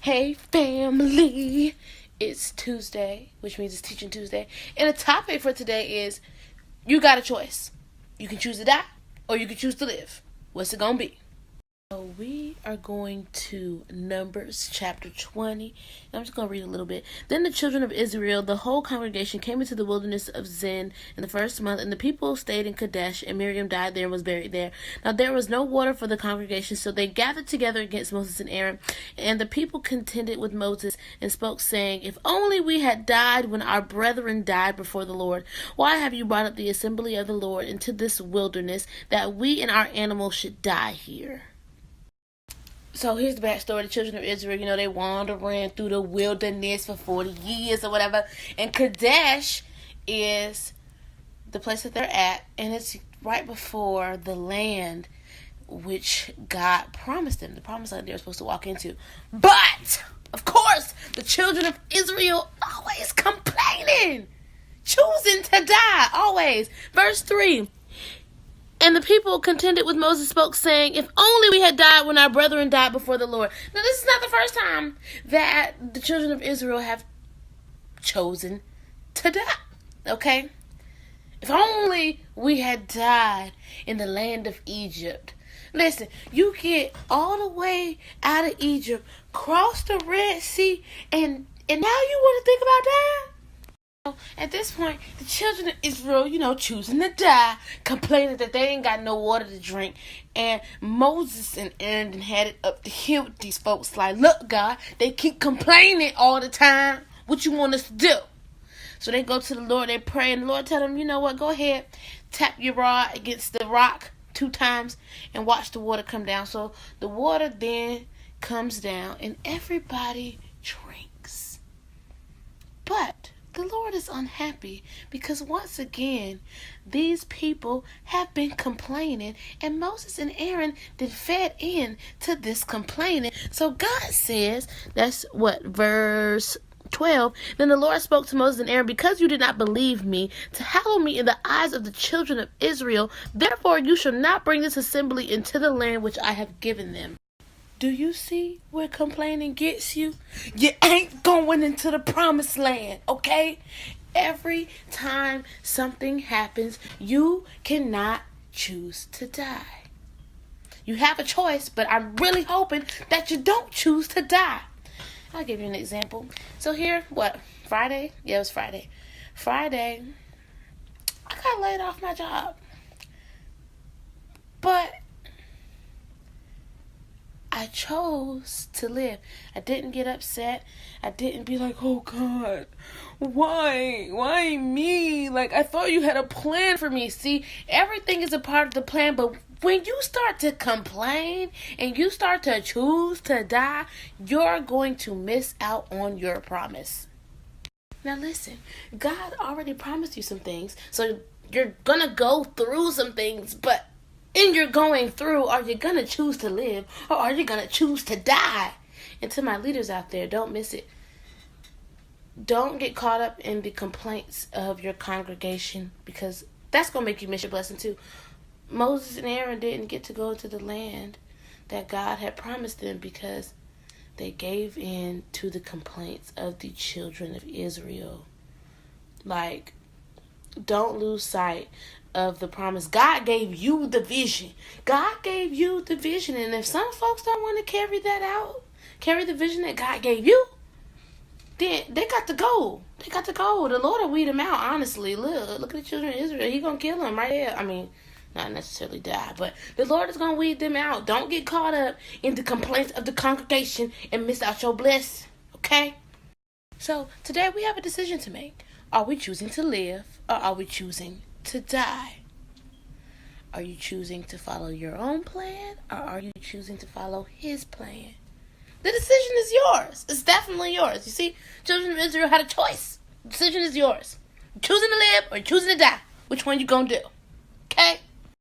Hey family, it's Tuesday, which means it's Teaching Tuesday. And the topic for today is, you got a choice. You can choose to die, or you can choose to live. What's it gonna be? So we are going to Numbers chapter 20. I'm just going to read a little bit. Then the children of Israel, the whole congregation, came into the wilderness of Zin in the first month, and the people stayed in Kadesh, and Miriam died there and was buried there. Now there was no water for the congregation, so they gathered together against Moses and Aaron. And the people contended with Moses and spoke, saying, "If only we had died when our brethren died before the Lord. Why have you brought up the assembly of the Lord into this wilderness, that we and our animals should die here?" So here's the backstory. The children of Israel, they wandering through the wilderness for 40 years or whatever. And Kadesh is the place that they're at. And it's right before the land which God promised them. The promised land they were supposed to walk into. But, of course, the children of Israel always complaining. Choosing to die, always. Verse 3. And the people contended with Moses, spoke, saying, "If only we had died when our brethren died before the Lord." Now, this is not the first time that the children of Israel have chosen to die. Okay? If only we had died in the land of Egypt. Listen, you get all the way out of Egypt, cross the Red Sea, and now you want to think about dying? At this point, the children of Israel, choosing to die, complaining that they ain't got no water to drink. And Moses and Aaron had it up the hill with these folks like, "Look, God, they keep complaining all the time. What you want us to do?" So they go to the Lord, they pray, and the Lord tell them, "You know what, go ahead, tap your rod against the rock 2 times and watch the water come down." So the water then comes down and everybody drinks. But the Lord is unhappy because once again, these people have been complaining, and Moses and Aaron did fed in to this complaining. So God says, that's verse 12. Then the Lord spoke to Moses and Aaron, "Because you did not believe me to hallow me in the eyes of the children of Israel, therefore you shall not bring this assembly into the land which I have given them." Do you see where complaining gets you? You ain't going into the promised land, okay? Every time something happens, you cannot choose to die. You have a choice, but I'm really hoping that you don't choose to die. I'll give you an example. So here, Friday? Yeah, it was Friday. Friday, I got laid off my job. But I chose to live. I didn't get upset. I didn't be like, "Oh God, why? Why me? Like, I thought you had a plan for me." See, everything is a part of the plan, but when you start to complain and you start to choose to die, you're going to miss out on your promise. Now listen, God already promised you some things, so you're gonna go through some things, but in your going through, are you going to choose to live, or are you going to choose to die? And to my leaders out there, don't miss it. Don't get caught up in the complaints of your congregation, because that's going to make you miss your blessing too. Moses and Aaron didn't get to go to the land that God had promised them because they gave in to the complaints of the children of Israel. Like, don't lose sight of the promise. God gave you the vision. God gave you the vision. And if some folks don't want to carry that out, carry the vision that God gave you, then they got to go. They got to go. The Lord will weed them out, honestly. Look at the children of Israel. He going to kill them right there. I mean, not necessarily die, but the Lord is going to weed them out. Don't get caught up in the complaints of the congregation and miss out your blessing. Okay? So today we have a decision to make. Are we choosing to live, or are we choosing to die? Are you choosing to follow your own plan, or are you choosing to follow His plan? The decision is yours. It's definitely yours. You see, children of Israel had a choice. The decision is yours. You're choosing to live or you're choosing to die. Which one you gonna do?